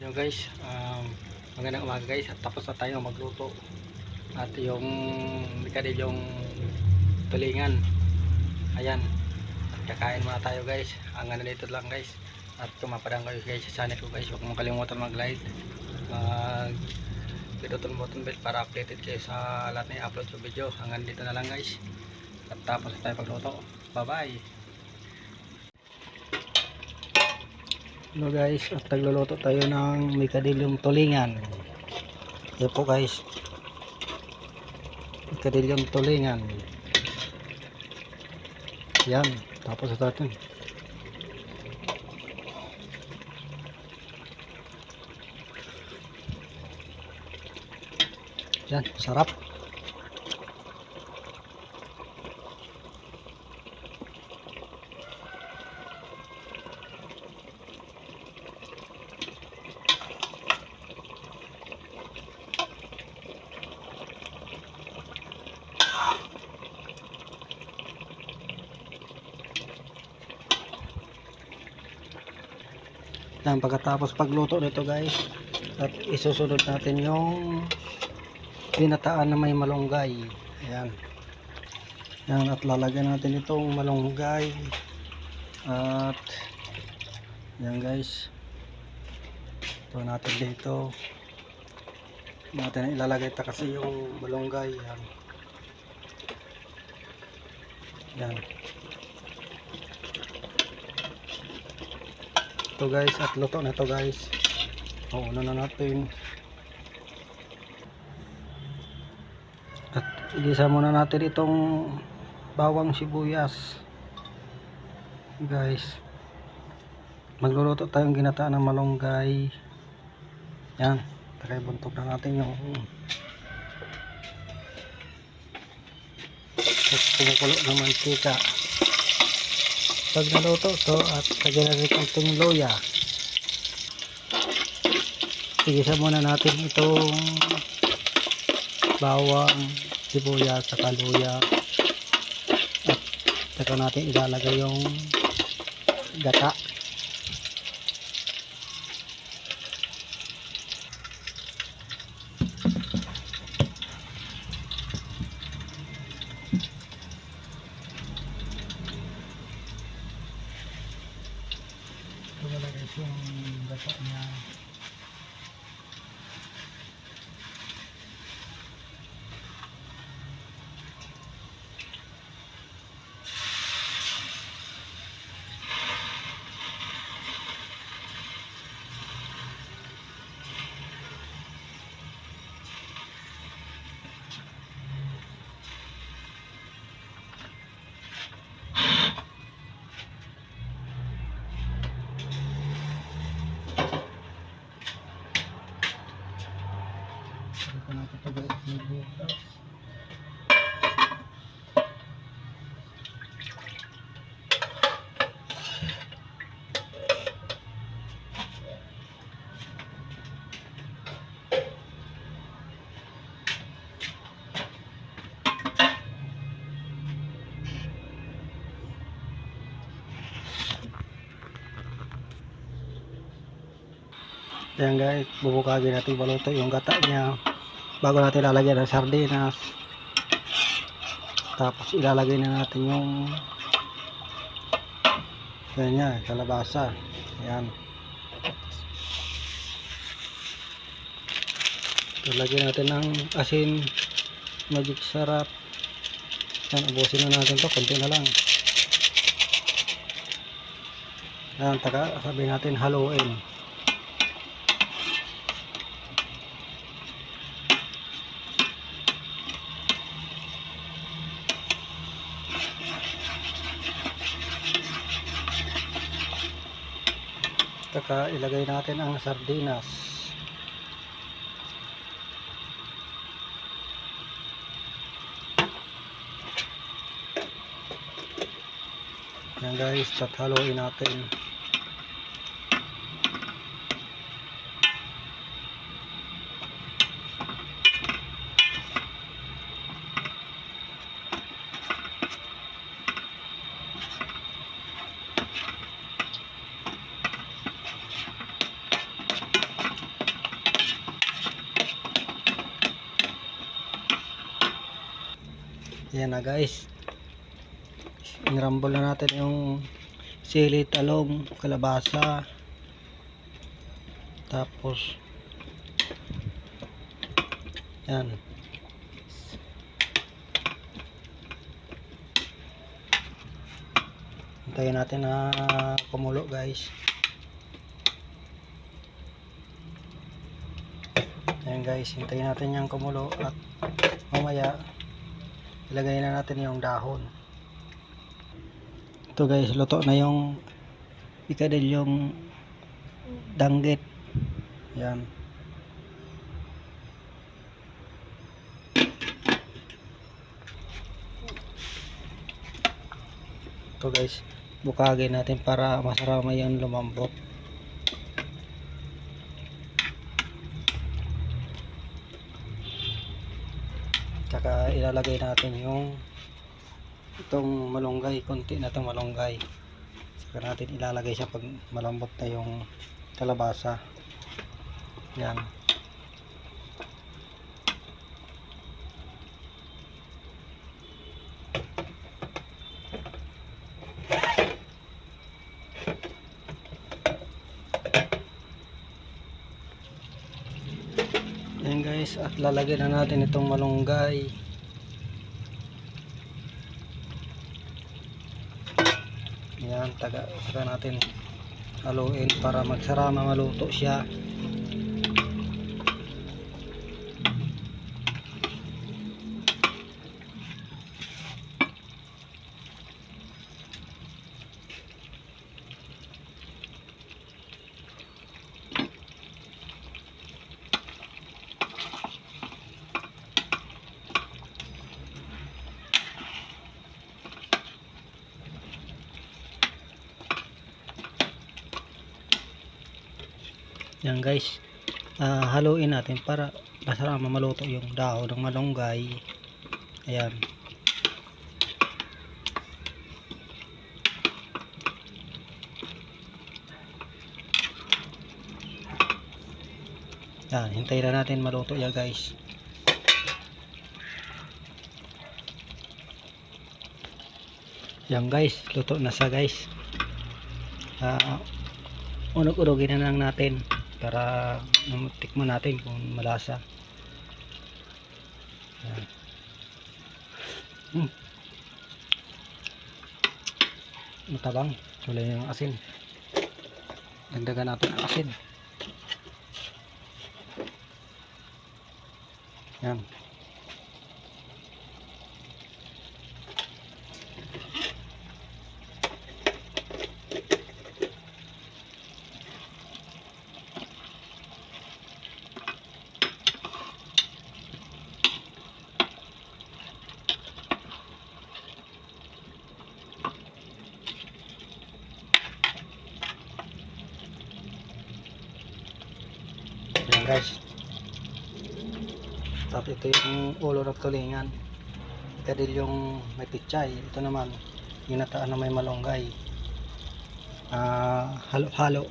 Yo guys, magandang umaga guys, at tapos na tayo magluto. At yung yung tulingan, ayan, at kakain muna tayo guys. Ang ano dito lang guys, at kumapadang kayo guys sa channel ko guys. Huwag mong kalimutan mag-like, mag button bell para updated kayo sa lahat na i-upload yung video. Hanggang dito na lang guys, at tapos na tayo pagluto. Bye bye. Hello guys, at nagluluto tayo ng mikadilyong tulingan. Yan po guys, mikadilyong tulingan. Yan, tapos na natin. Yan, sarap. Yan, pagkatapos pagluto nito guys, at isusunod natin yung binataan na may malunggay. Ayan. Yan, at lalagyan natin itong malunggay. At yan guys, ito natin dito. Natin ilalagay ito kasi yung malunggay. Yan. Yan. Ito guys, at luto na ito guys. Una na natin. At igisa muna natin itong bawang sibuyas. Guys, magluluto tayong ginataan ng malunggay. Yan, takay buntok na natin yung kumukulo ng mantika. Pag naluto ito, at lagyan natin itong loya. Igisa muna natin itong bawang sibuyas saka luya, at saka natin ilalagay yung gata. Ito wala guys yung gata niya. Ito natin ito guys, magbukas. Yan guys, bubukagin natin baluto yung gata niya bago natin lalagyan ng sardinas. Tapos ilalagay na natin yung ganyan, kalabasa. Ayan, ilalagay natin ng asin, magic sarap. Yan, ubusin na natin to, konti na lang. Yan, taka sabihin natin haluin. Saka ilagay natin ang sardinas. Yan guys, tathaluin natin. Ayan na guys. Inrambol na natin yung sili, talong, kalabasa. Tapos yan. Hintayin natin na kumulo guys. Ayan guys, hintayin natin yung kumulo at mamaya ilagay na natin yung dahon. Ito guys, luto na yung pikadilyong danggit. Yan. Ito guys, bukagin natin para masarap yung lumambot. Tsaka ilalagay natin yung itong malunggay, konti na itong malunggay. Saka natin ilalagay siya pag malambot na yung kalabasa. Yan. Yan guys, at lalagyan na natin itong malunggay. Yan, saka natin haluin para magsarama, maluto siya. Yan guys, haluin natin para masarap maluto yung dahon ng malunggay. Ayan. Yan, hintayin na natin maluto yan guys. Yan guys, luto na sa guys. Unog-unogin na lang natin para tikman natin kung malasa. Matabang, tulad yung asin. Dagdagan natin ang asin. Yan. Yan guys. Tapos ito yung ulo ng tulingan. Kadilyong may pichay. Ito naman ginataan na may malunggay. Halo-halo.